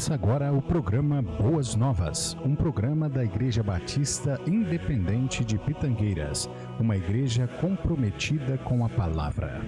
Começa agora o programa Boas Novas, um programa da Igreja Batista Independente de Pitangueiras, uma igreja comprometida com a palavra.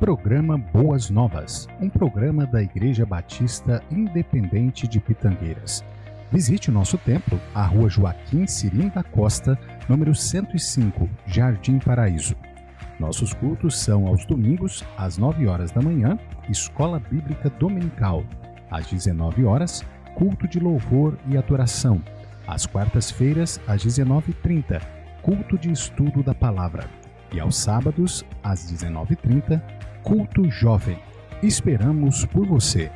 Programa Boas Novas, um programa da Igreja Batista Independente de Pitangueiras. Visite o nosso templo, a Rua Joaquim Cirim da Costa, número 105, Jardim Paraíso. Nossos cultos são aos domingos, às 9 horas da manhã, Escola Bíblica Dominical. Às 19 horas, culto de louvor e adoração. Às quartas-feiras, às 19h30, culto de estudo da palavra. E aos sábados, às 19h30, culto jovem. Esperamos por você.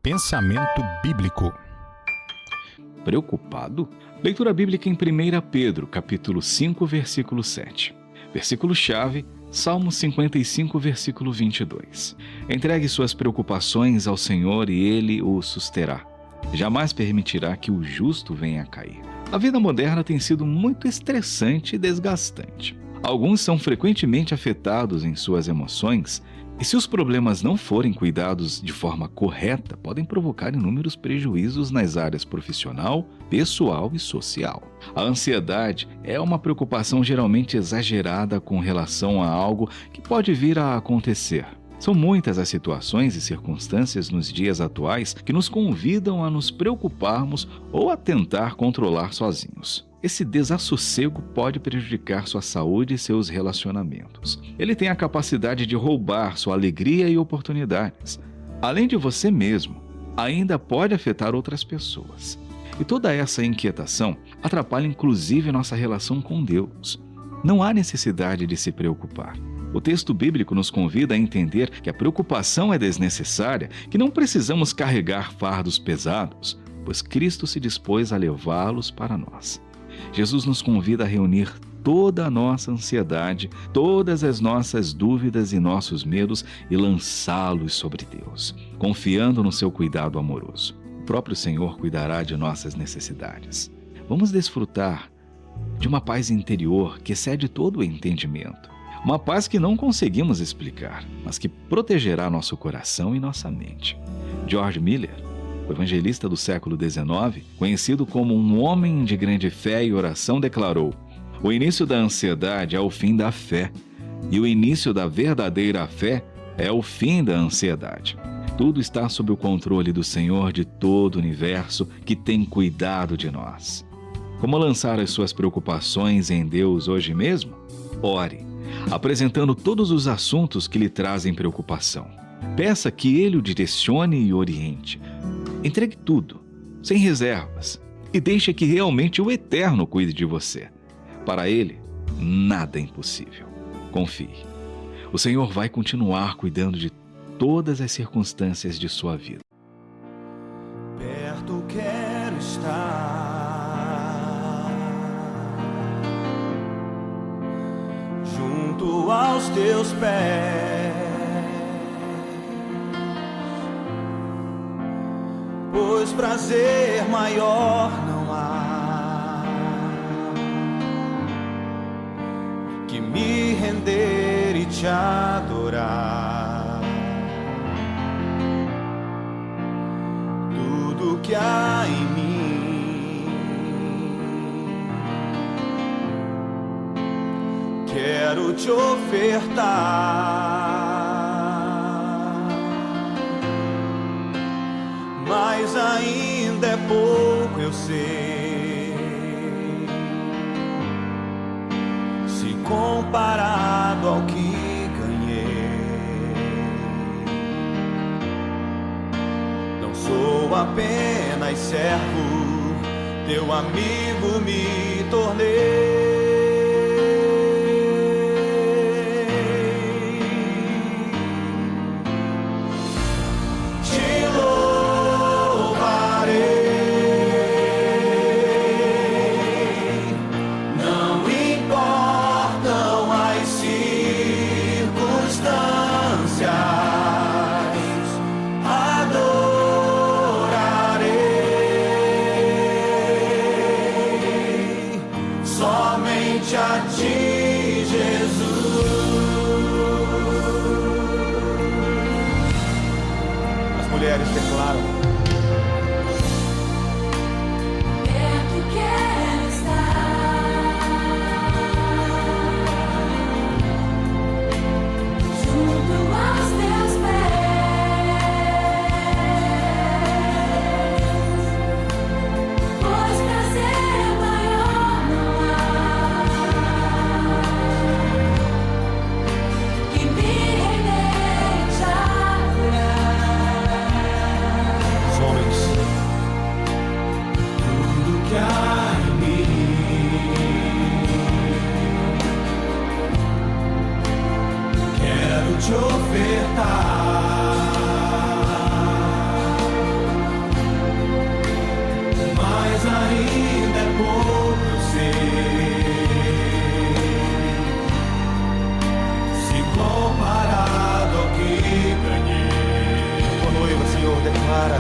Pensamento bíblico. Preocupado? Leitura bíblica em 1 Pedro, capítulo 5, versículo 7. Versículo-chave, Salmo 55, versículo 22. Entregue suas preocupações ao Senhor e Ele o susterá. Jamais permitirá que o justo venha a cair. A vida moderna tem sido muito estressante e desgastante. Alguns são frequentemente afetados em suas emoções e, se os problemas não forem cuidados de forma correta, podem provocar inúmeros prejuízos nas áreas profissional, pessoal e social. A ansiedade é uma preocupação geralmente exagerada com relação a algo que pode vir a acontecer. São muitas as situações e circunstâncias nos dias atuais que nos convidam a nos preocuparmos ou a tentar controlar sozinhos. Esse desassossego pode prejudicar sua saúde e seus relacionamentos. Ele tem a capacidade de roubar sua alegria e oportunidades. Além de você mesmo, ainda pode afetar outras pessoas. E toda essa inquietação atrapalha inclusive nossa relação com Deus. Não há necessidade de se preocupar. O texto bíblico nos convida a entender que a preocupação é desnecessária, que não precisamos carregar fardos pesados, pois Cristo se dispôs a levá-los para nós. Jesus nos convida a reunir toda a nossa ansiedade, todas as nossas dúvidas e nossos medos e lançá-los sobre Deus, confiando no seu cuidado amoroso. O próprio Senhor cuidará de nossas necessidades. Vamos desfrutar de uma paz interior que excede todo o entendimento. Uma paz que não conseguimos explicar, mas que protegerá nosso coração e nossa mente. George Miller, o evangelista do século XIX, conhecido como um homem de grande fé e oração, declarou: "O início da ansiedade é o fim da fé, e o início da verdadeira fé é o fim da ansiedade." Tudo está sob o controle do Senhor de todo o universo, que tem cuidado de nós. Como lançar as suas preocupações em Deus hoje mesmo? Ore, apresentando todos os assuntos que lhe trazem preocupação. Peça que Ele o direcione e oriente. Entregue tudo, sem reservas, e deixe que realmente o Eterno cuide de você. Para Ele, nada é impossível. Confie. O Senhor vai continuar cuidando de todas as circunstâncias de sua vida. Perto quero estar, junto aos teus pés, pois prazer maior não há que me render e te adorar. Tudo que há em mim quero te ofertar, mas ainda é pouco, eu sei, se comparado ao que sou apenas servo, teu amigo me tornei. Te louvarei, não importam as circunstâncias. Somente a ti, Jesus. As mulheres declaram: perto quero estar, junto aos teus pés, pois prazer maior não há que me render e te adorar. declara: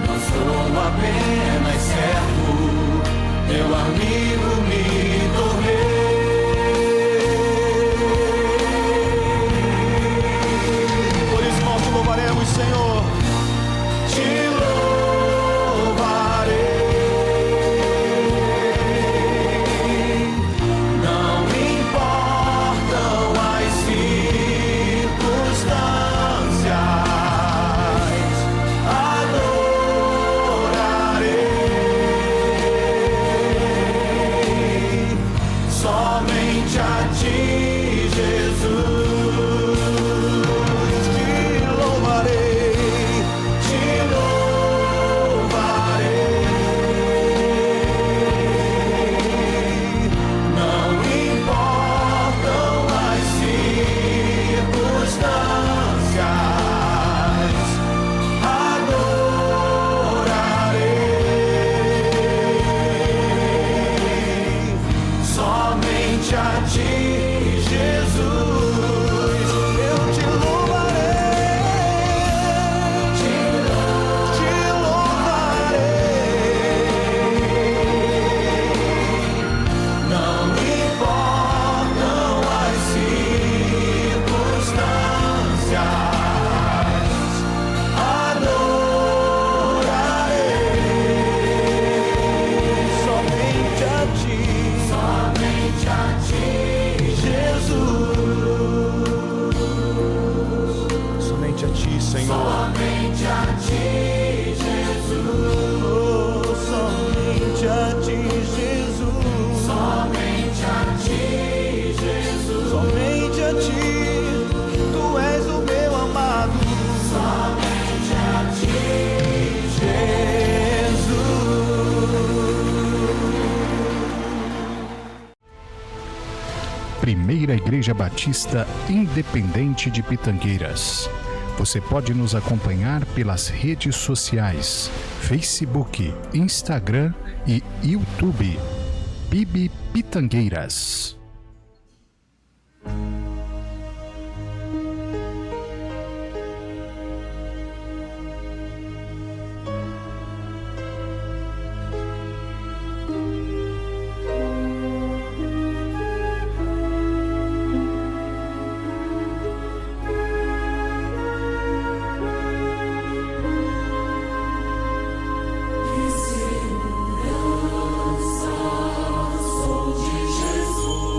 não sou apenas servo, teu amigo me tornei. Por isso nós te louvaremos, Senhor. Te louvarei. Não importam as circunstâncias, adorarei somente a ti, Jesus. Te louvarei, te louvarei. Não importam as circunstâncias, adorarei somente a ti, Jesus. Eu te louvarei, te louvarei. Não importam as circunstâncias, adorarei somente a ti, Jesus. Somente a ti, Senhor. Somente a ti, Jesus. Oh, somente a ti, Jesus. Somente a ti, Jesus. Somente a ti, tu és o meu amado. Somente a ti, Jesus. Primeira Igreja Batista Independente de Pitangueiras. Você pode nos acompanhar pelas redes sociais, Facebook, Instagram e YouTube. PIB Pitangueiras. Sou de Jesus.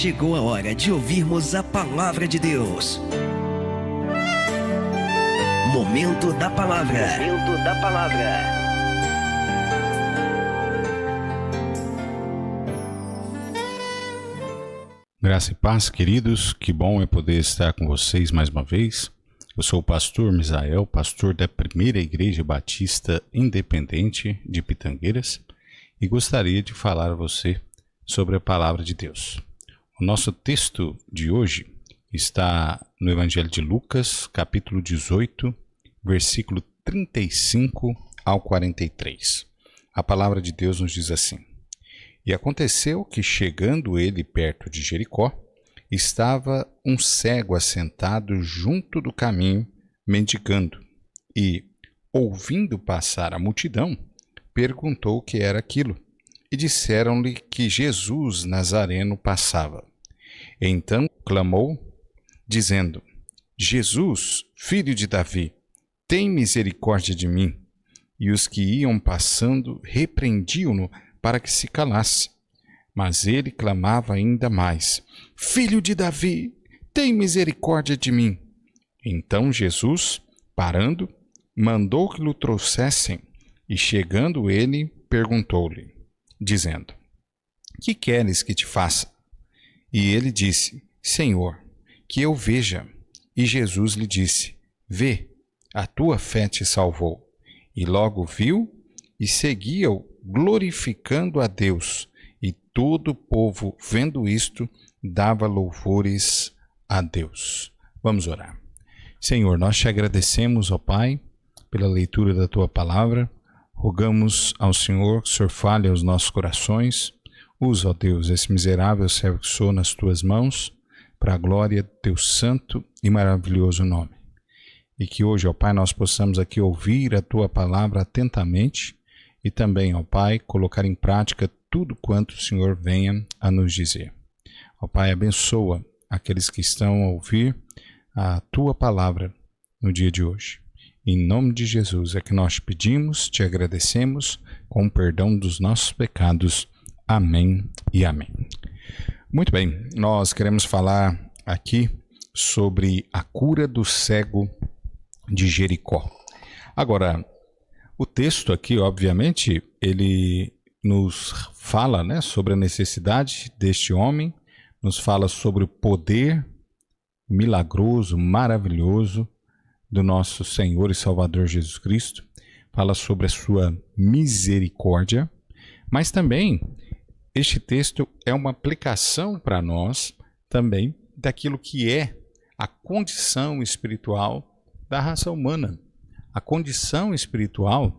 chegou a hora de ouvirmos a palavra de Deus. Momento da palavra. Momento da palavra. Graça e paz, queridos, que bom é poder estar com vocês mais uma vez. Eu sou o pastor Misael, pastor da Primeira Igreja Batista Independente de Pitangueiras, e gostaria de falar a você sobre a palavra de Deus. O nosso texto de hoje está no Evangelho de Lucas, capítulo 18, versículo 35 ao 43. A palavra de Deus nos diz assim: E aconteceu que, chegando ele perto de Jericó, estava um cego assentado junto do caminho, mendigando, e, ouvindo passar a multidão, perguntou o que era aquilo, e disseram-lhe que Jesus Nazareno passava. Então clamou, dizendo: Jesus, filho de Davi, tem misericórdia de mim. E os que iam passando repreendiam-no para que se calasse. Mas ele clamava ainda mais: Filho de Davi, tem misericórdia de mim. Então Jesus, parando, mandou que lhe trouxessem, e chegando ele, perguntou-lhe, dizendo: Que queres que te faça? E ele disse: Senhor, que eu veja. E Jesus lhe disse: Vê, a tua fé te salvou. E logo viu e seguia-o, glorificando a Deus. E todo o povo, vendo isto, dava louvores a Deus. Vamos orar. Senhor, nós te agradecemos, ó Pai, pela leitura da tua palavra. Rogamos ao Senhor que o Senhor fale aos nossos corações. Usa, ó Deus, esse miserável servo que sou nas tuas mãos, para a glória do teu santo e maravilhoso nome. E que hoje, ó Pai, nós possamos aqui ouvir a tua palavra atentamente e também, ó Pai, colocar em prática tudo quanto o Senhor venha a nos dizer. Ó Pai, abençoa aqueles que estão a ouvir a tua palavra no dia de hoje. Em nome de Jesus é que nós te pedimos, te agradecemos, com o perdão dos nossos pecados. Amém e amém. Muito bem, nós queremos falar aqui sobre a cura do cego de Jericó. Agora, o texto aqui, obviamente, ele nos fala, né, sobre a necessidade deste homem, nos fala sobre o poder milagroso, maravilhoso do nosso Senhor e Salvador Jesus Cristo, fala sobre a sua misericórdia, mas também este texto é uma aplicação para nós também daquilo que é a condição espiritual da raça humana, a condição espiritual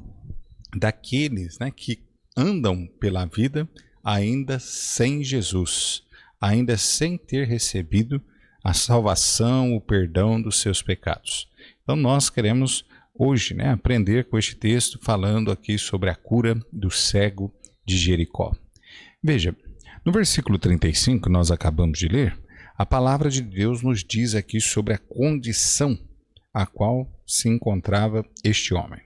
daqueles, né, que andam pela vida ainda sem Jesus, ainda sem ter recebido a salvação, o perdão dos seus pecados. Então nós queremos hoje, né, aprender com este texto falando aqui sobre a cura do cego de Jericó. Veja, no versículo 35 nós acabamos de ler, a palavra de Deus nos diz aqui sobre a condição a qual se encontrava este homem.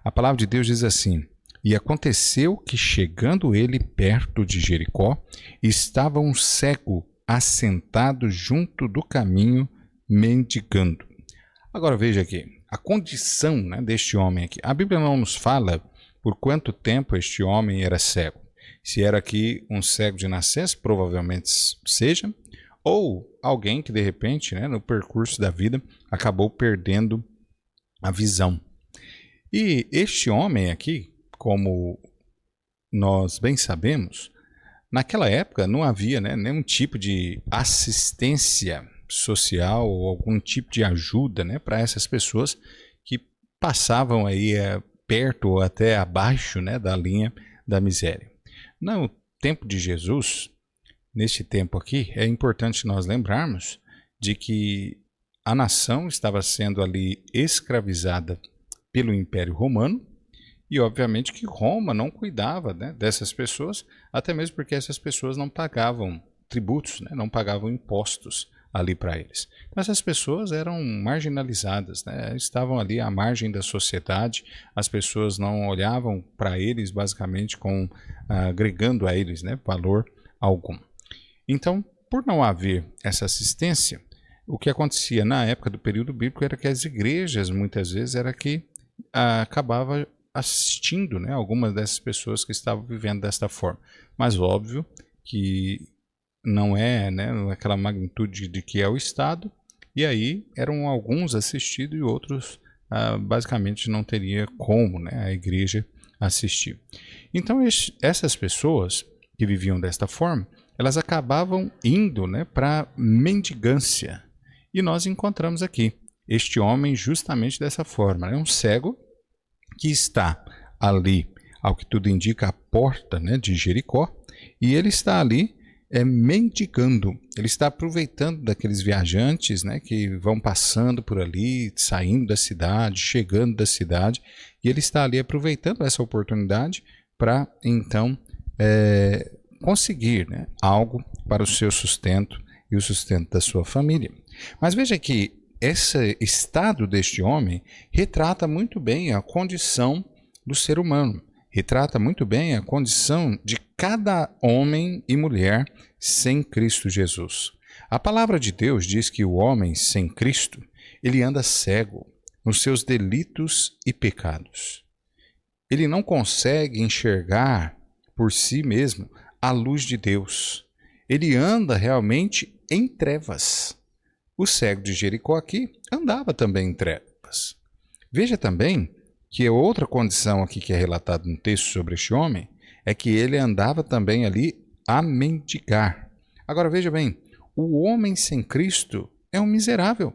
A palavra de Deus diz assim: E aconteceu que, chegando ele perto de Jericó, estava um cego assentado junto do caminho, mendigando. Agora veja aqui, a condição, né, deste homem aqui. A Bíblia não nos fala por quanto tempo este homem era cego. Se era aqui um cego de nascença, provavelmente seja, ou alguém que de repente, né, no percurso da vida, acabou perdendo a visão. E este homem aqui, como nós bem sabemos, naquela época não havia, né, nenhum tipo de assistência social ou algum tipo de ajuda, né, para essas pessoas que passavam aí perto ou até abaixo, né, da linha da miséria. No tempo de Jesus, neste tempo aqui, é importante nós lembrarmos de que a nação estava sendo ali escravizada pelo Império Romano e, obviamente, que Roma não cuidava, né, dessas pessoas, até mesmo porque essas pessoas não pagavam tributos, né, não pagavam impostos ali para eles. Então, essas pessoas eram marginalizadas, né, estavam ali à margem da sociedade, as pessoas não olhavam para eles basicamente agregando a eles, né, valor algum. Então, por não haver essa assistência, o que acontecia na época do período bíblico era que as igrejas, muitas vezes, era que acabava assistindo, né, algumas dessas pessoas que estavam vivendo desta forma. Mas óbvio que não é, né, aquela magnitude de que é o Estado, e aí eram alguns assistidos e outros basicamente não teria como, né, a igreja assistir. Então essas pessoas que viviam desta forma, elas acabavam indo, né, para mendigância. E nós encontramos aqui este homem justamente dessa forma. É um cego que está ali, ao que tudo indica, à porta, né, de Jericó, e ele está ali mendigando. Ele está aproveitando daqueles viajantes, né, que vão passando por ali, saindo da cidade, chegando da cidade, e ele está ali aproveitando essa oportunidade para então conseguir, né, algo para o seu sustento e o sustento da sua família. Mas veja que esse estado deste homem retrata muito bem a condição do ser humano, retrata muito bem a condição de cada homem e mulher sem Cristo Jesus. A palavra de Deus diz que o homem sem Cristo, ele anda cego nos seus delitos e pecados. Ele não consegue enxergar por si mesmo a luz de Deus. Ele anda realmente em trevas. O cego de Jericó aqui andava também em trevas. Veja também que outra condição aqui que é relatada no texto sobre este homem é que ele andava também ali a mendigar. Agora veja bem, o homem sem Cristo é um miserável.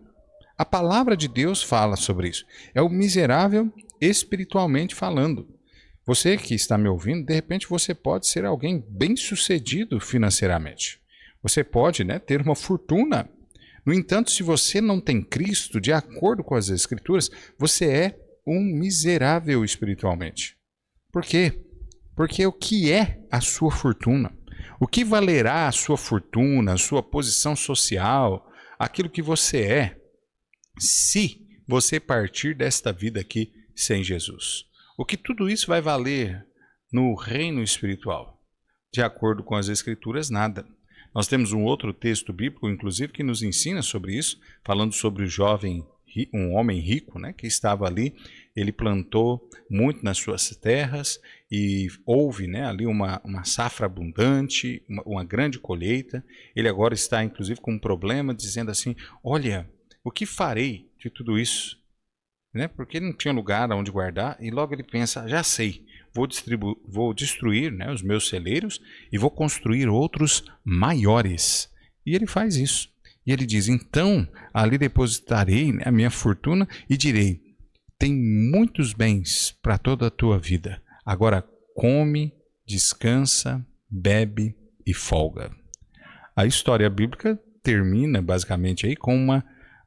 A palavra de Deus fala sobre isso. É o miserável espiritualmente falando. Você que está me ouvindo, de repente você pode ser alguém bem-sucedido financeiramente. Você pode, né, ter uma fortuna. No entanto, se você não tem Cristo, de acordo com as Escrituras, você é um miserável espiritualmente. Por quê? Porque o que é a sua fortuna? O que valerá a sua fortuna, a sua posição social, aquilo que você é, se você partir desta vida aqui sem Jesus? O que tudo isso vai valer no reino espiritual? De acordo com as Escrituras, nada. Nós temos um outro texto bíblico, inclusive, que nos ensina sobre isso, falando sobre o jovem, um homem rico, né, que estava ali. Ele plantou muito nas suas terras e houve, né, ali uma safra abundante, uma grande colheita. Ele agora está, inclusive, com um problema, dizendo assim, olha, o que farei de tudo isso? Né? Porque ele não tinha lugar onde guardar, e logo ele pensa, já sei, vou destruir, né, os meus celeiros e vou construir outros maiores. E ele faz isso. E ele diz, então ali depositarei, né, a minha fortuna e direi, tem muitos bens para toda a tua vida. Agora come, descansa, bebe e folga. A história bíblica termina basicamente aí com uma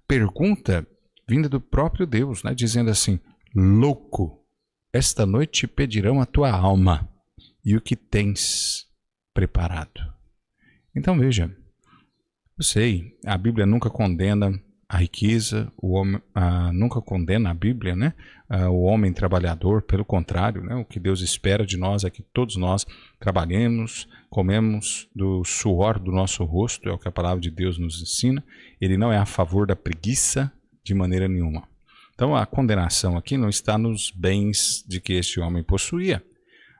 pergunta vinda do próprio Deus, né, dizendo assim, louco, esta noite te pedirão a tua alma e o que tens preparado. Então veja, eu sei, a Bíblia nunca condena a riqueza, o homem, nunca condena a Bíblia, né, o homem trabalhador, pelo contrário, né, o que Deus espera de nós é que todos nós trabalhemos, comemos do suor do nosso rosto, é o que a palavra de Deus nos ensina. Ele não é a favor da preguiça de maneira nenhuma. Então a condenação aqui não está nos bens de que este homem possuía,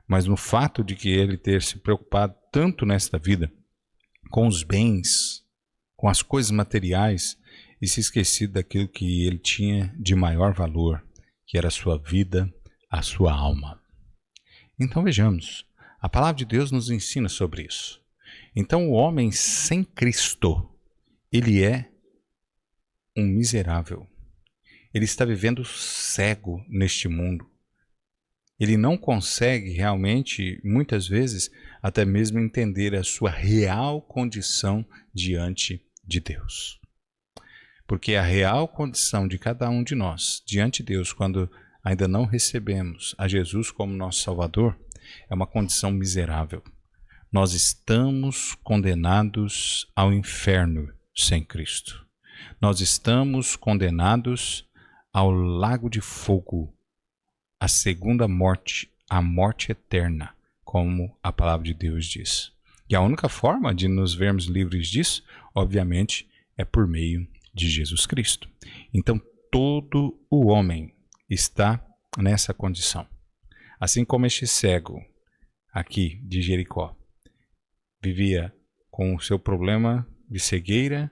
mas no fato de que ele ter se preocupado tanto nesta vida com os bens, com as coisas materiais, e se esquecido daquilo que ele tinha de maior valor, que era a sua vida, a sua alma. Então vejamos, a palavra de Deus nos ensina sobre isso. Então o homem sem Cristo, ele é um miserável. Ele está vivendo cego neste mundo. Ele não consegue realmente, muitas vezes, até mesmo entender a sua real condição diante de Deus. Porque a real condição de cada um de nós diante de Deus, quando ainda não recebemos a Jesus como nosso Salvador, é uma condição miserável. Nós estamos condenados ao inferno sem Cristo. Nós estamos condenados ao lago de fogo, a segunda morte, a morte eterna, como a palavra de Deus diz. E a única forma de nos vermos livres disso, obviamente, é por meio de Jesus Cristo. Então, todo o homem está nessa condição. Assim como este cego aqui de Jericó vivia com o seu problema de cegueira,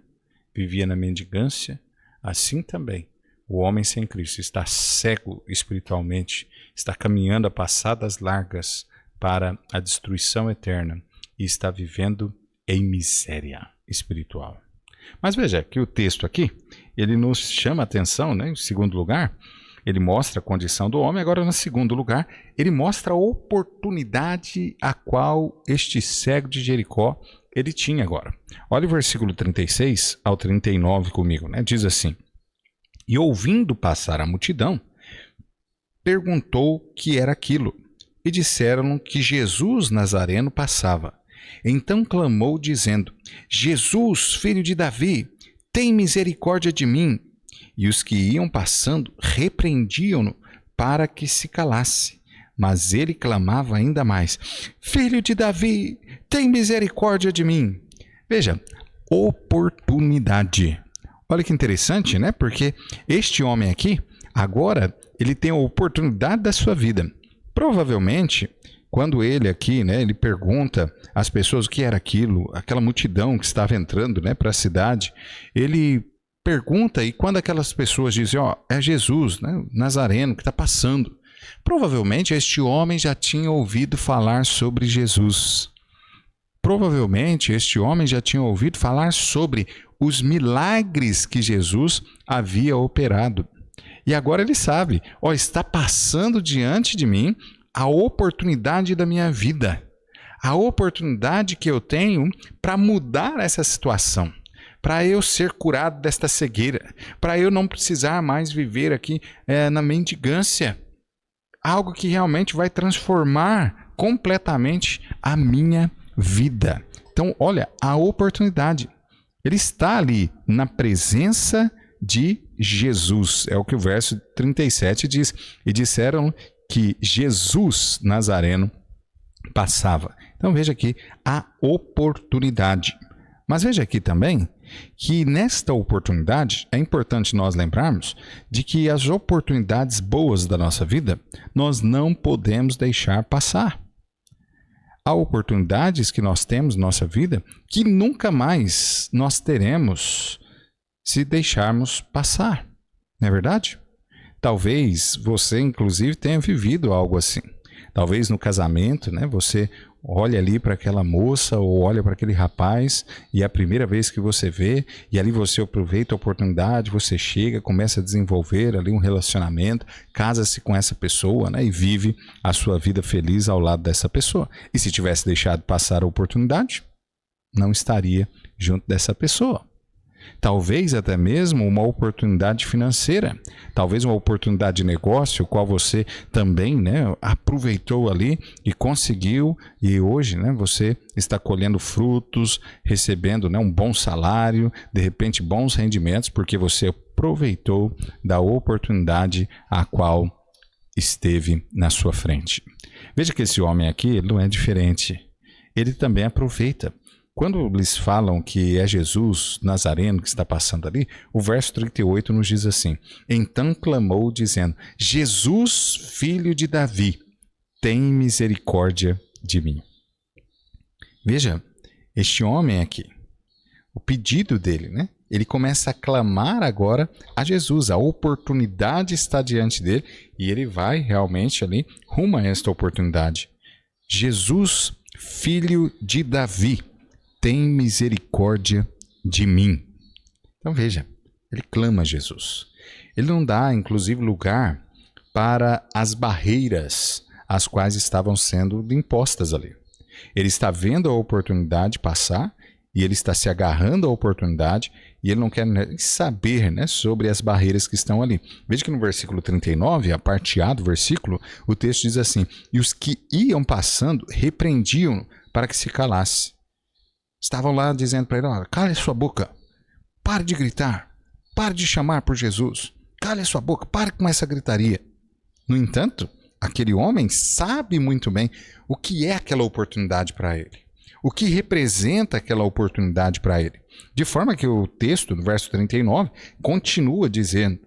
vivia na mendigância, assim também o homem sem Cristo está cego espiritualmente, está caminhando a passadas largas para a destruição eterna e está vivendo em miséria espiritual. Mas veja que o texto aqui, ele nos chama a atenção, né? Em segundo lugar, ele mostra a condição do homem. Agora, no segundo lugar, ele mostra a oportunidade a qual este cego de Jericó ele tinha agora. Olha o versículo 36 ao 39 comigo, né? Diz assim: e ouvindo passar a multidão, perguntou o que era aquilo, e disseram que Jesus Nazareno passava. Então clamou, dizendo: Jesus, filho de Davi, tem misericórdia de mim. E os que iam passando repreendiam-no para que se calasse. Mas ele clamava ainda mais: Filho de Davi, tem misericórdia de mim. Veja, oportunidade. Olha que interessante, né? Porque este homem aqui, agora, ele tem a oportunidade da sua vida. Provavelmente, quando ele aqui, né, ele pergunta às pessoas o que era aquilo, aquela multidão que estava entrando, né, para a cidade, ele pergunta, e quando aquelas pessoas dizem, é Jesus, né, Nazareno, que está passando, provavelmente este homem já tinha ouvido falar sobre Jesus. Provavelmente este homem já tinha ouvido falar sobre os milagres que Jesus havia operado. E agora ele sabe, está passando diante de mim a oportunidade da minha vida, a oportunidade que eu tenho para mudar essa situação, para eu ser curado desta cegueira, para eu não precisar mais viver aqui na mendigância, algo que realmente vai transformar completamente a minha vida. Então, olha, a oportunidade. Ele está ali na presença de Jesus. É o que o verso 37 diz. E disseram que Jesus Nazareno passava. Então veja aqui a oportunidade. Mas veja aqui também que nesta oportunidade é importante nós lembrarmos de que as oportunidades boas da nossa vida nós não podemos deixar passar. Há oportunidades que nós temos na nossa vida que nunca mais nós teremos se deixarmos passar. Não é verdade? Talvez você, inclusive, tenha vivido algo assim. Talvez no casamento, né, você olha ali para aquela moça ou olha para aquele rapaz e é a primeira vez que você vê e ali você aproveita a oportunidade, você chega, começa a desenvolver ali um relacionamento, casa-se com essa pessoa, né, e vive a sua vida feliz ao lado dessa pessoa. E se tivesse deixado passar a oportunidade, não estaria junto dessa pessoa. Talvez até mesmo uma oportunidade financeira, talvez uma oportunidade de negócio, qual você também, né, aproveitou ali e conseguiu, e hoje, né, você está colhendo frutos, recebendo, né, um bom salário, de repente bons rendimentos, porque você aproveitou da oportunidade a qual esteve na sua frente. Veja que esse homem aqui não é diferente, ele também aproveita. Quando eles falam que é Jesus Nazareno que está passando ali, o verso 38 nos diz assim: então clamou dizendo: Jesus, filho de Davi, tem misericórdia de mim. Veja, este homem aqui, o pedido dele, né? Ele começa a clamar agora a Jesus, a oportunidade está diante dele e ele vai realmente ali rumo a esta oportunidade. Jesus, filho de Davi, tem misericórdia de mim. Então veja, ele clama a Jesus. Ele não dá, inclusive, lugar para as barreiras as quais estavam sendo impostas ali. Ele está vendo a oportunidade passar e ele está se agarrando à oportunidade e ele não quer saber, né, sobre as barreiras que estão ali. Veja que no versículo 39, a parte A do versículo, o texto diz assim: e os que iam passando repreendiam para que se calasse. Estavam lá dizendo para ele: olha, cale sua boca, pare de gritar, pare de chamar por Jesus, cale sua boca, pare com essa gritaria. No entanto, aquele homem sabe muito bem o que é aquela oportunidade para ele. o que representa aquela oportunidade para ele. De forma que o texto, no verso 39, continua dizendo: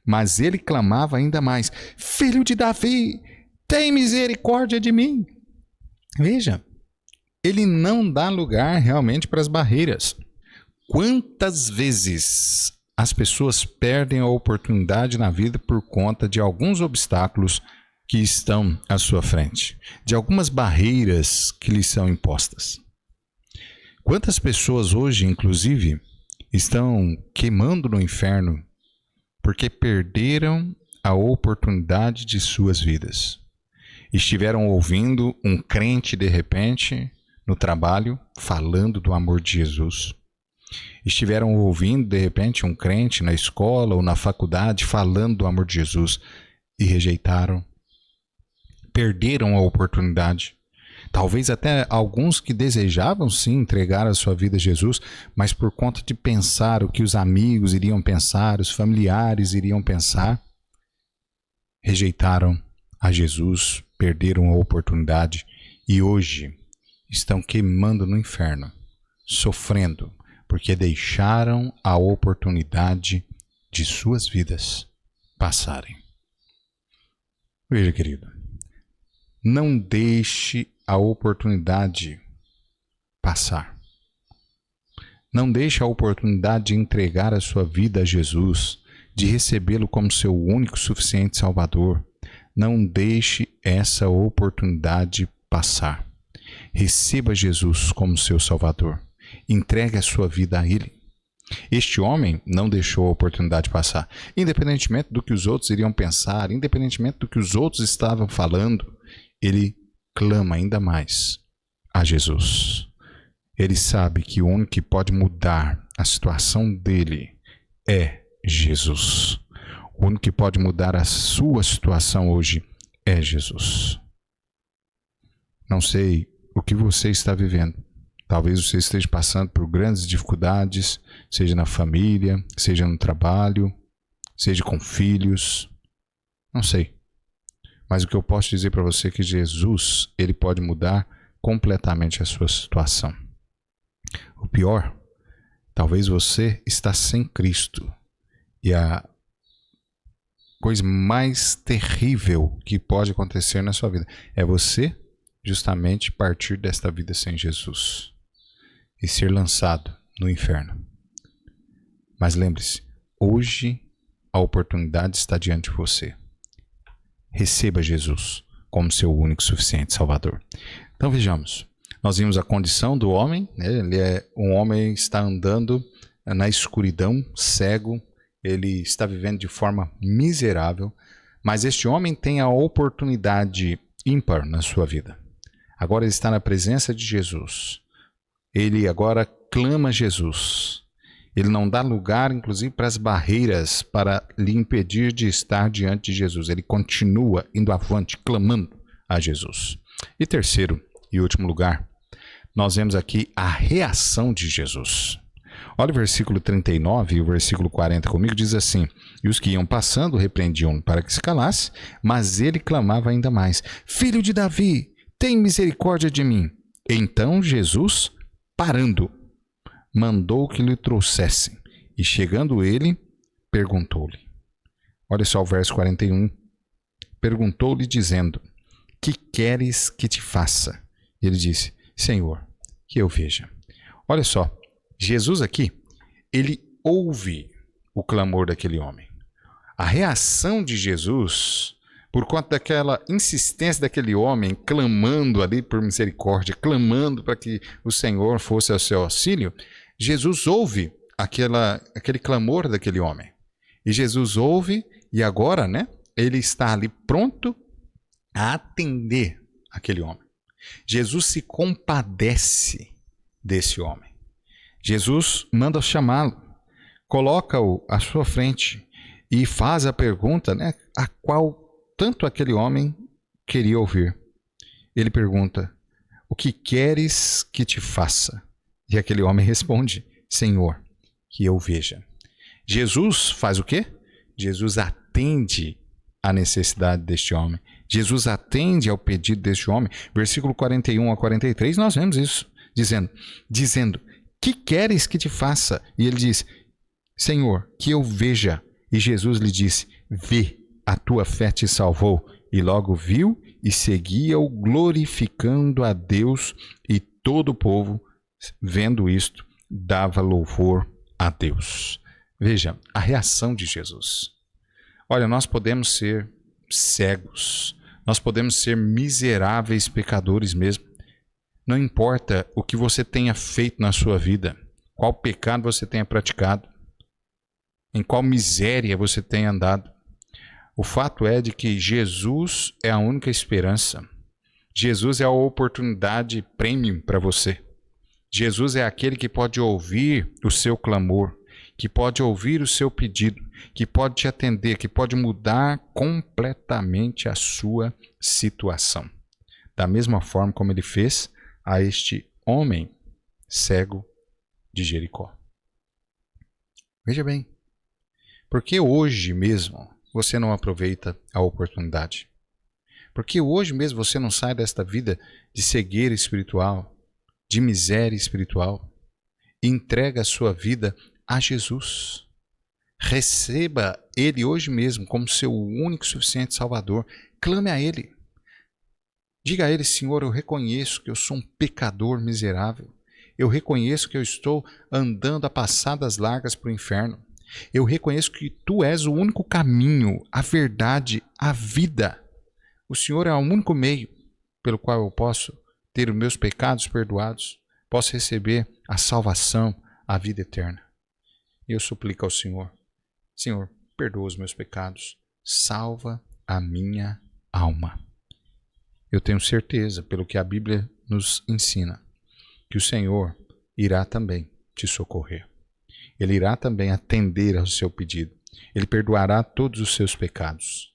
mas ele clamava ainda mais: Filho de Davi, tem misericórdia de mim. Veja, ele não dá lugar realmente para as barreiras. Quantas vezes as pessoas perdem a oportunidade na vida por conta de alguns obstáculos que estão à sua frente, de algumas barreiras que lhes são impostas. Quantas pessoas hoje, inclusive, estão queimando no inferno porque perderam a oportunidade de suas vidas. Estiveram ouvindo um crente de repente no trabalho falando do amor de Jesus. Estiveram ouvindo de repente um crente na escola ou na faculdade falando do amor de Jesus e rejeitaram. Perderam a oportunidade. Talvez até alguns que desejavam sim entregar a sua vida a Jesus, mas por conta de pensar o que os amigos iriam pensar, os familiares iriam pensar, rejeitaram a Jesus, perderam a oportunidade e hoje estão queimando no inferno, sofrendo, porque deixaram a oportunidade de suas vidas passarem. Veja, querido, não deixe a oportunidade passar. Não deixe a oportunidade de entregar a sua vida a Jesus, de recebê-lo como seu único suficiente Salvador. Não deixe essa oportunidade passar. Receba Jesus como seu Salvador. Entregue a sua vida a Ele. Este homem não deixou a oportunidade passar. Independentemente do que os outros iriam pensar, independentemente do que os outros estavam falando, ele clama ainda mais a Jesus. Ele sabe que o único que pode mudar a situação dele é Jesus. O único que pode mudar a sua situação hoje é Jesus. Não sei o que você está vivendo. Talvez você esteja passando por grandes dificuldades, seja na família, seja no trabalho, seja com filhos. Não sei. Mas o que eu posso dizer para você é que Jesus, ele pode mudar completamente a sua situação. O pior, talvez você está sem Cristo. E a coisa mais terrível que pode acontecer na sua vida é você justamente partir desta vida sem Jesus e ser lançado no inferno. Mas lembre-se, hoje a oportunidade está diante de você. Receba Jesus como seu único suficiente Salvador. Então vejamos, nós vimos a condição do homem, né? Ele é um homem que está andando na escuridão, cego, ele está vivendo de forma miserável, mas este homem tem a oportunidade ímpar na sua vida. Agora ele está na presença de Jesus. Ele agora clama a Jesus. Ele não dá lugar, inclusive, para as barreiras para lhe impedir de estar diante de Jesus. Ele continua indo avante, clamando a Jesus. E terceiro e último lugar, nós vemos aqui a reação de Jesus. Olha o versículo 39 e o versículo 40 comigo, diz assim: E os que iam passando repreendiam para que se calasse, mas ele clamava ainda mais: Filho de Davi, tem misericórdia de mim. Então Jesus, parando, mandou que lhe trouxessem, e chegando ele, perguntou-lhe. Olha só o verso 41. Perguntou-lhe dizendo: Que queres que te faça? E ele disse: Senhor, que eu veja. Olha só, Jesus aqui, ele ouve o clamor daquele homem. A reação de Jesus, por conta daquela insistência daquele homem, clamando ali por misericórdia, clamando para que o Senhor fosse ao seu auxílio, Jesus ouve aquele clamor daquele homem. E Jesus ouve e agora, ele está ali pronto a atender aquele homem. Jesus se compadece desse homem. Jesus manda chamá-lo, coloca-o à sua frente e faz a pergunta, a qual tanto aquele homem queria ouvir. Ele pergunta: O que queres que te faça? E aquele homem responde: Senhor, que eu veja. Jesus faz o quê? Jesus atende à necessidade deste homem. Jesus atende ao pedido deste homem. Versículo 41 a 43, nós vemos isso. dizendo, que queres que te faça? E ele diz, Senhor, que eu veja. E Jesus lhe disse, vê, a tua fé te salvou. E logo viu e seguia-o glorificando a Deus, e todo o povo, vendo isto, dava louvor a Deus. Veja a reação de Jesus. Olha, nós podemos ser cegos, nós podemos ser miseráveis pecadores mesmo. Não importa o que você tenha feito na sua vida, qual pecado você tenha praticado, em qual miséria você tenha andado. O fato é de que Jesus é a única esperança. Jesus é a oportunidade premium para você. Jesus é aquele que pode ouvir o seu clamor, que pode ouvir o seu pedido, que pode te atender, que pode mudar completamente a sua situação. Da mesma forma como ele fez a este homem cego de Jericó. Veja bem, por que hoje mesmo você não aproveita a oportunidade? Por que hoje mesmo você não sai desta vida de cegueira espiritual, de miséria espiritual, e entrega a sua vida a Jesus? Receba Ele hoje mesmo como seu único e suficiente Salvador. Clame a Ele. Diga a Ele, Senhor, eu reconheço que eu sou um pecador miserável. Eu reconheço que eu estou andando a passadas largas para o inferno. Eu reconheço que Tu és o único caminho, a verdade, a vida. O Senhor é o único meio pelo qual eu posso ter os meus pecados perdoados, posso receber a salvação, a vida eterna. Eu suplico ao Senhor, Senhor, perdoa os meus pecados, salva a minha alma. Eu tenho certeza, pelo que a Bíblia nos ensina, que o Senhor irá também te socorrer. Ele irá também atender ao seu pedido. Ele perdoará todos os seus pecados.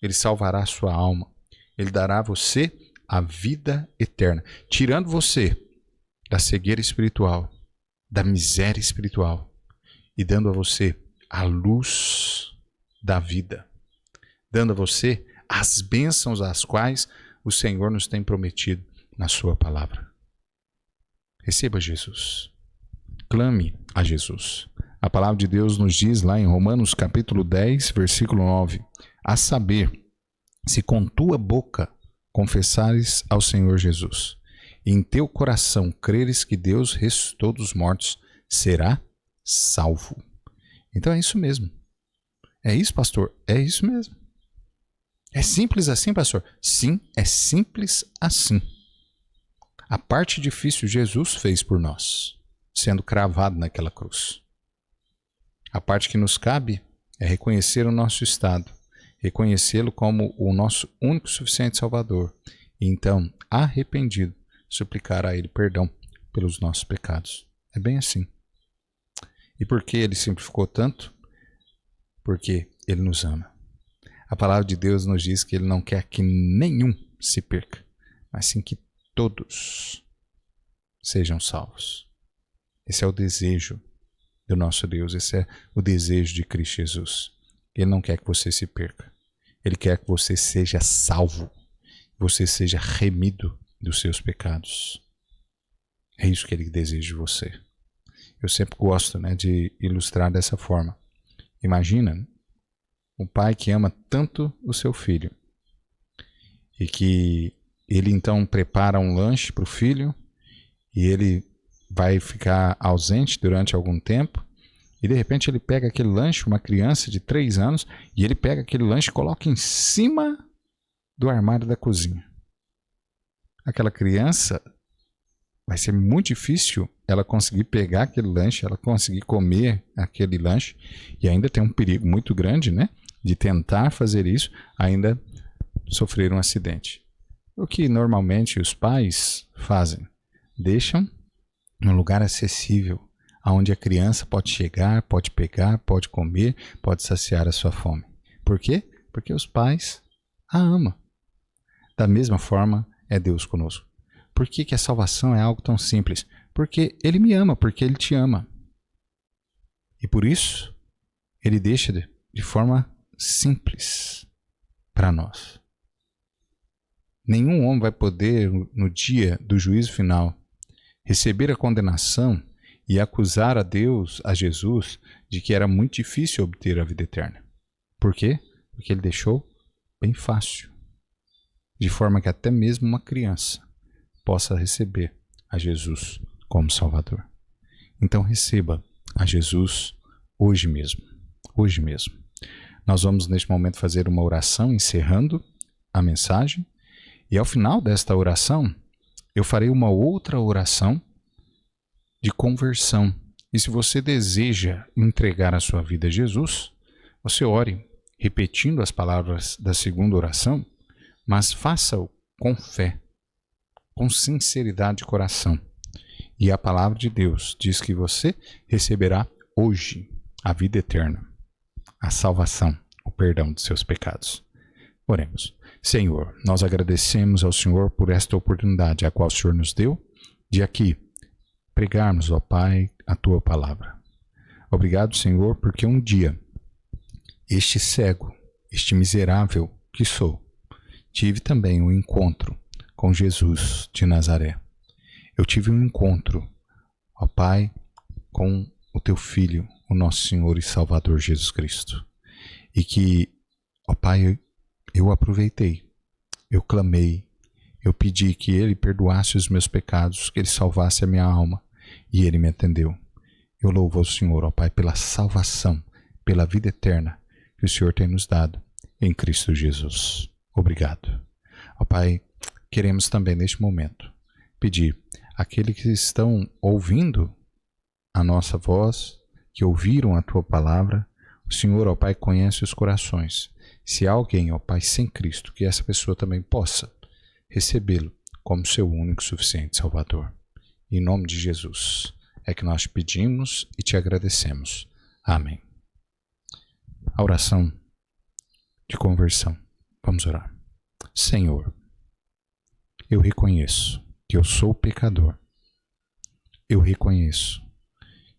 Ele salvará a sua alma. Ele dará a você a vida eterna, tirando você da cegueira espiritual, da miséria espiritual, e dando a você a luz da vida, dando a você as bênçãos às quais o Senhor nos tem prometido na sua palavra. Receba Jesus. Clame a Jesus. A palavra de Deus nos diz lá em Romanos capítulo 10, versículo 9, a saber, se com tua boca confessares ao Senhor Jesus, e em teu coração creres que Deus ressuscitou dos mortos, será salvo. Então é isso mesmo. É isso, pastor? É isso mesmo. É simples assim, pastor? Sim, é simples assim. A parte difícil Jesus fez por nós, sendo cravado naquela cruz. A parte que nos cabe é reconhecer o nosso estado, reconhecê-lo como o nosso único e suficiente Salvador, e então, arrependido, suplicar a Ele perdão pelos nossos pecados. É bem assim. E por que Ele simplificou tanto? Porque Ele nos ama. A palavra de Deus nos diz que Ele não quer que nenhum se perca, mas sim que todos sejam salvos. Esse é o desejo do nosso Deus, esse é o desejo de Cristo Jesus. Ele não quer que você se perca. Ele quer que você seja salvo, você seja remido dos seus pecados. É isso que Ele deseja de você. Eu sempre gosto, de ilustrar dessa forma. Imagina um pai que ama tanto o seu filho e que ele então prepara um lanche para o filho e ele vai ficar ausente durante algum tempo e de repente ele pega aquele lanche, uma criança de 3 anos, e ele pega aquele lanche e coloca em cima do armário da cozinha. Aquela criança, vai ser muito difícil ela conseguir pegar aquele lanche, ela conseguir comer aquele lanche, e ainda tem um perigo muito grande, de tentar fazer isso, ainda sofrer um acidente. O que normalmente os pais fazem? Deixam num lugar acessível, onde a criança pode chegar, pode pegar, pode comer, pode saciar a sua fome. Por quê? Porque os pais a amam. Da mesma forma é Deus conosco. Por que a salvação é algo tão simples? Porque Ele me ama, porque Ele te ama. E por isso, Ele deixa de forma simples para nós. Nenhum homem vai poder, no dia do juízo final, receber a condenação e acusar a Deus, a Jesus, de que era muito difícil obter a vida eterna. Por quê? Porque ele deixou bem fácil, de forma que até mesmo uma criança possa receber a Jesus como Salvador. Então receba a Jesus hoje mesmo. Hoje mesmo. Nós vamos neste momento fazer uma oração encerrando a mensagem, e ao final desta oração eu farei uma outra oração de conversão. E se você deseja entregar a sua vida a Jesus, você ore repetindo as palavras da segunda oração, mas faça-o com fé, com sinceridade de coração. E a palavra de Deus diz que você receberá hoje a vida eterna, a salvação, o perdão de seus pecados. Oremos. Senhor, nós agradecemos ao Senhor por esta oportunidade a qual o Senhor nos deu de aqui pregarmos, ó Pai, a Tua palavra. Obrigado, Senhor, porque um dia este cego, este miserável que sou, tive também um encontro com Jesus de Nazaré. Eu tive um encontro, ó Pai, com o Teu Filho, o nosso Senhor e Salvador Jesus Cristo. E que, ó Pai, eu aproveitei, eu clamei, eu pedi que Ele perdoasse os meus pecados, que Ele salvasse a minha alma, e Ele me atendeu. Eu louvo ao Senhor, ó Pai, pela salvação, pela vida eterna que o Senhor tem nos dado em Cristo Jesus. Obrigado. Ó Pai, queremos também neste momento pedir àqueles que estão ouvindo a nossa voz, que ouviram a Tua palavra, o Senhor, ó Pai, conhece os corações. Se há alguém, ó Pai, sem Cristo, que essa pessoa também possa recebê-lo como seu único e suficiente Salvador. Em nome de Jesus é que nós te pedimos e te agradecemos. Amém. A oração de conversão. Vamos orar. Senhor, eu reconheço que eu sou pecador. Eu reconheço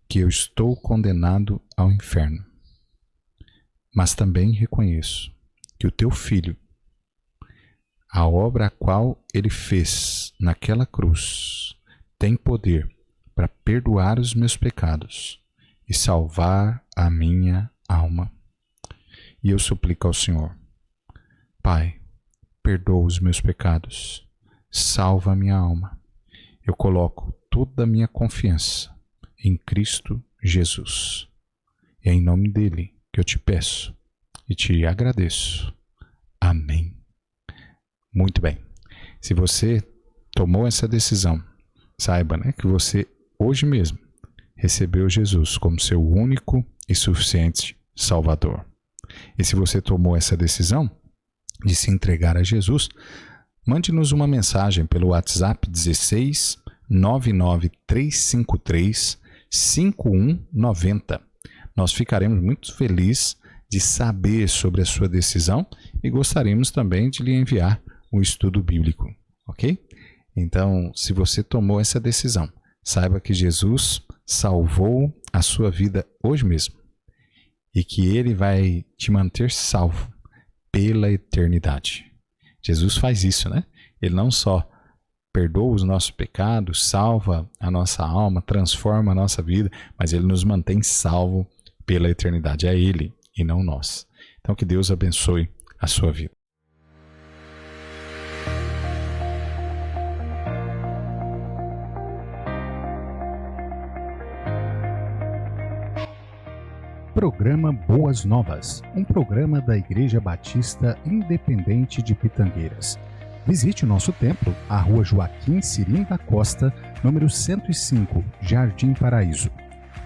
que eu estou condenado ao inferno. Mas também reconheço que o Teu Filho, a obra a qual Ele fez naquela cruz, tem poder para perdoar os meus pecados e salvar a minha alma. E eu suplico ao Senhor, Pai, perdoa os meus pecados, salva a minha alma. Eu coloco toda a minha confiança em Cristo Jesus. E é em nome dEle que eu te peço e te agradeço. Amém. Muito bem. Se você tomou essa decisão, saiba, né, que você hoje mesmo recebeu Jesus como seu único e suficiente Salvador. E se você tomou essa decisão de se entregar a Jesus, mande-nos uma mensagem pelo WhatsApp 16 99353 5190. Nós ficaremos muito felizes de saber sobre a sua decisão e gostaríamos também de lhe enviar um estudo bíblico, ok? Então, se você tomou essa decisão, saiba que Jesus salvou a sua vida hoje mesmo e que Ele vai te manter salvo pela eternidade. Jesus faz isso, né? Ele não só perdoa os nossos pecados, salva a nossa alma, transforma a nossa vida, mas Ele nos mantém salvo pela eternidade. É Ele e não nós. Então que Deus abençoe a sua vida. Programa Boas Novas, um programa da Igreja Batista Independente de Pitangueiras. Visite o nosso templo, a Rua Joaquim Cirim da Costa, número 105, Jardim Paraíso.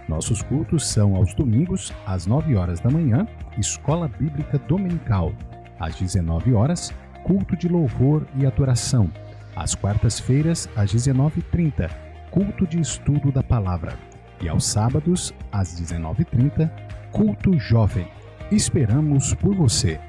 Nossos cultos são aos domingos, às 9 horas da manhã, Escola Bíblica Dominical. Às 19 horas, culto de louvor e adoração. Às quartas-feiras, às 19h30, culto de estudo da palavra. E aos sábados, às 19h30, culto jovem. Esperamos por você.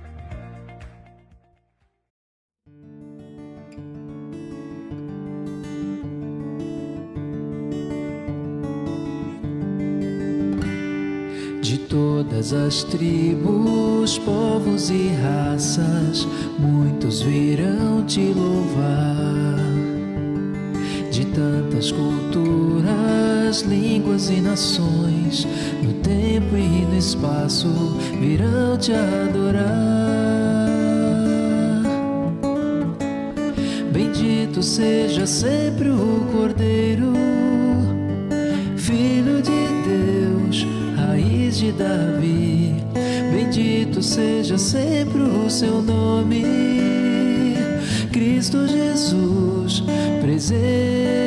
De todas as tribos, povos e raças, muitos virão te louvar. De tantas culturas, línguas e nações, no tempo e no espaço virão te adorar. Bendito seja sempre o Cordeiro, Filho de Deus, raiz de Davi. Bendito seja sempre o seu nome, Cristo Jesus, presente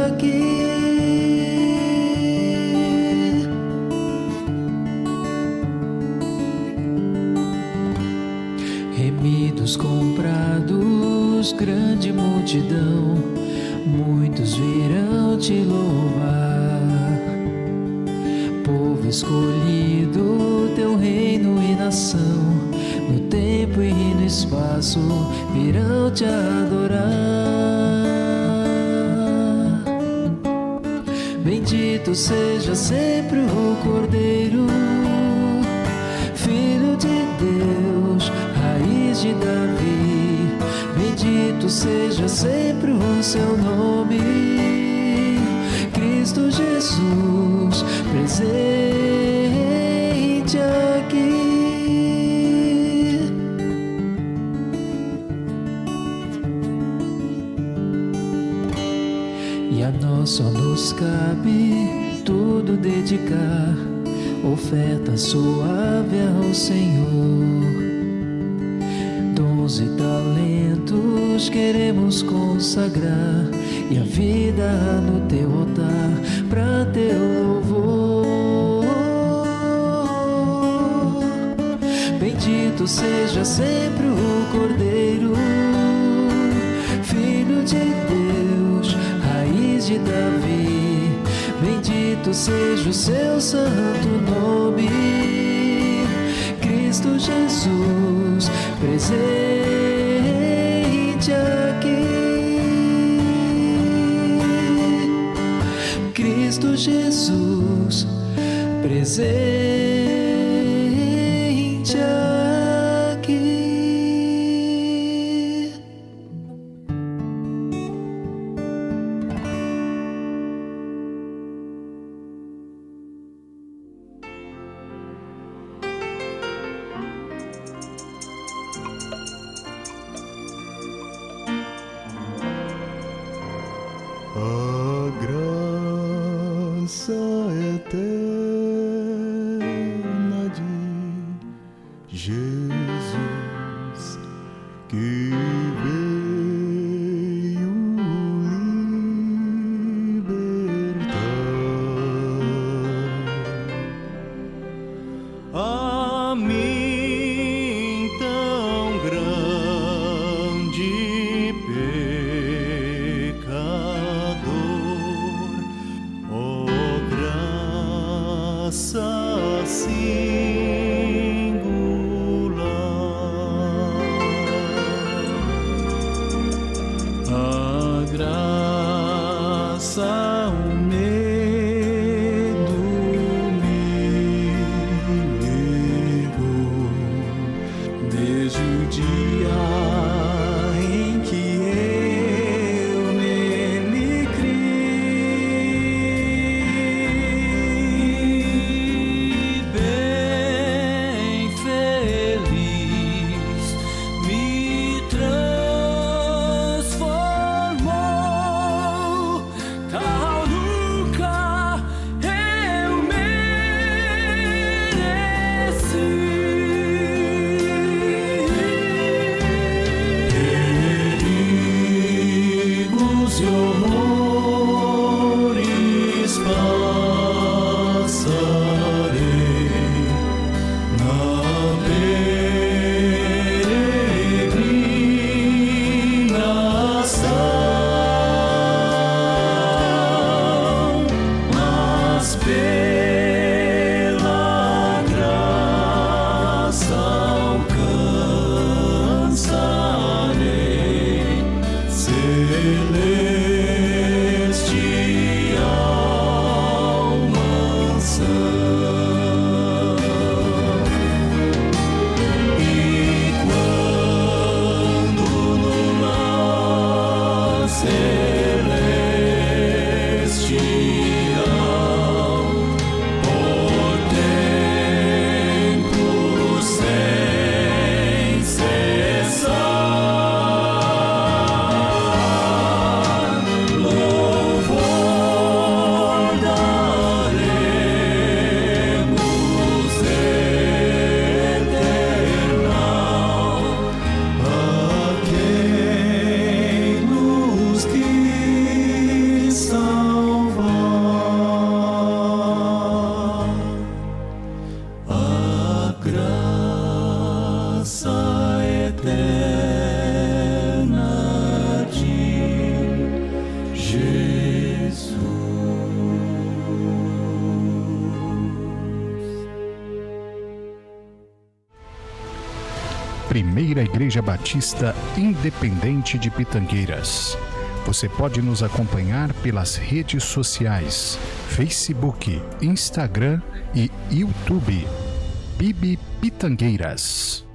aqui. Remidos, comprados, grande multidão, muitos virão te louvar. Povo escolhido, teu reino e nação, no tempo e no espaço virão te adorar. Bendito seja sempre o Cordeiro, Filho de Deus, raiz de Davi. Bendito seja sempre o seu nome, Cristo Jesus, presente aqui. E a nós só nos cabe tudo dedicar, oferta suave ao Senhor. Dons e talentos queremos consagrar, e a vida no teu altar pra teu louvor. Bendito seja sempre o Cordeiro, Filho de Deus, raiz de Davi. Bendito seja o seu santo nome, Cristo Jesus, presente aqui. Cristo Jesus, presente aqui. A graça eterna de Jesus, que veio libertar a mim tão grande pecador. Oh, graça singular, a graça, o medo me negou, desde o dia em que eu nele criei. Bem feliz me transformou, tal nunca eu mereci. Perigos e horrores passarei na peregrinação, mas pela graça alcançarei celestial mansão. Primeira Igreja Batista Independente de Pitangueiras. Você pode nos acompanhar pelas redes sociais, Facebook, Instagram e YouTube. PIB Pitangueiras.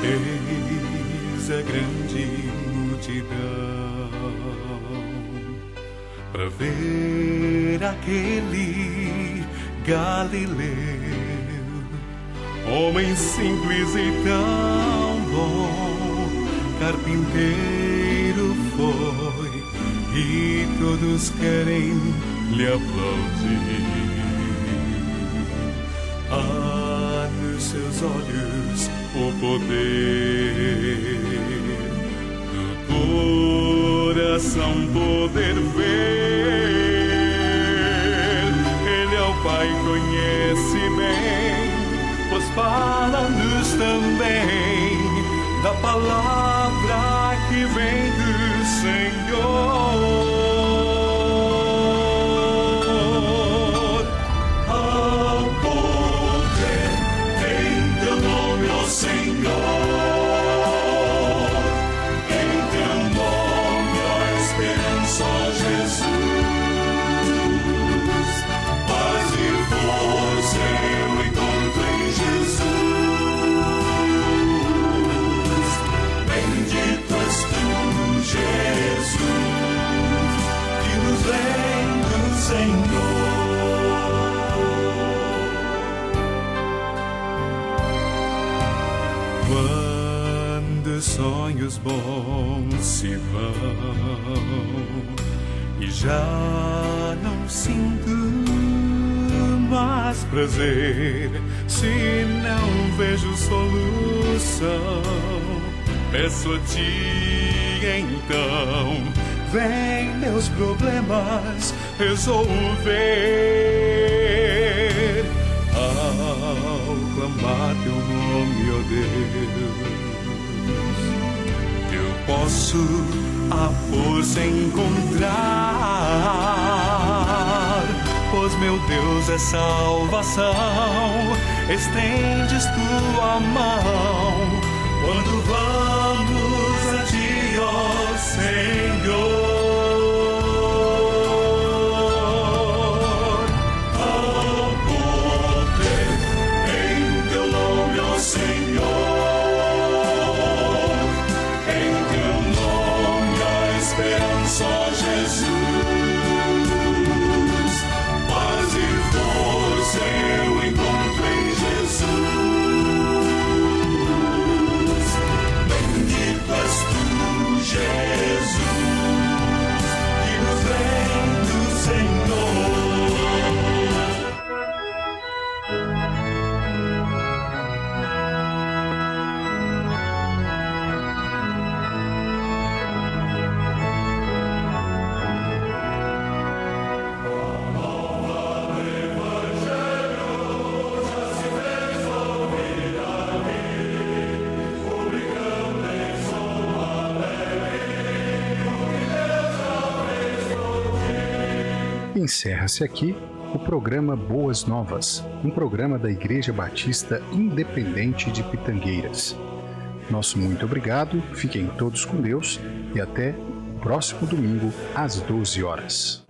Eis a grande multidão para ver aquele Galileu, homem simples e tão bom, carpinteiro foi e todos querem lhe aplaudir. Há nos seus olhos o poder do coração poder ver. Ele ao Pai conhece bem, pois fala-nos também da palavra que vem do Senhor. Ao poder em teu nome, ó Senhor, em teu nome, ó esperança, ó Jesus, paz e força eu encontro em Jesus. Bendito és tu, Jesus, que nos vem do Senhor. Quando sonhos bons se vão e já não sinto mais prazer, se não vejo solução, peço a ti então, vem meus problemas resolver. Ao clamar teu nome, ó Deus, eu posso a força encontrar, pois meu Deus é salvação. Estendes tua mão quando vamos a ti, ó Senhor. Ao poder em teu nome, ó Senhor, em teu nome a esperança, ó Jesus, paz e força eu encontro em Jesus. Bendito és tu, Jesus, que nos vem do Senhor. Encerra-se aqui o programa Boas Novas, um programa da Igreja Batista Independente de Pitangueiras. Nosso muito obrigado, fiquem todos com Deus e até o próximo domingo às 12 horas.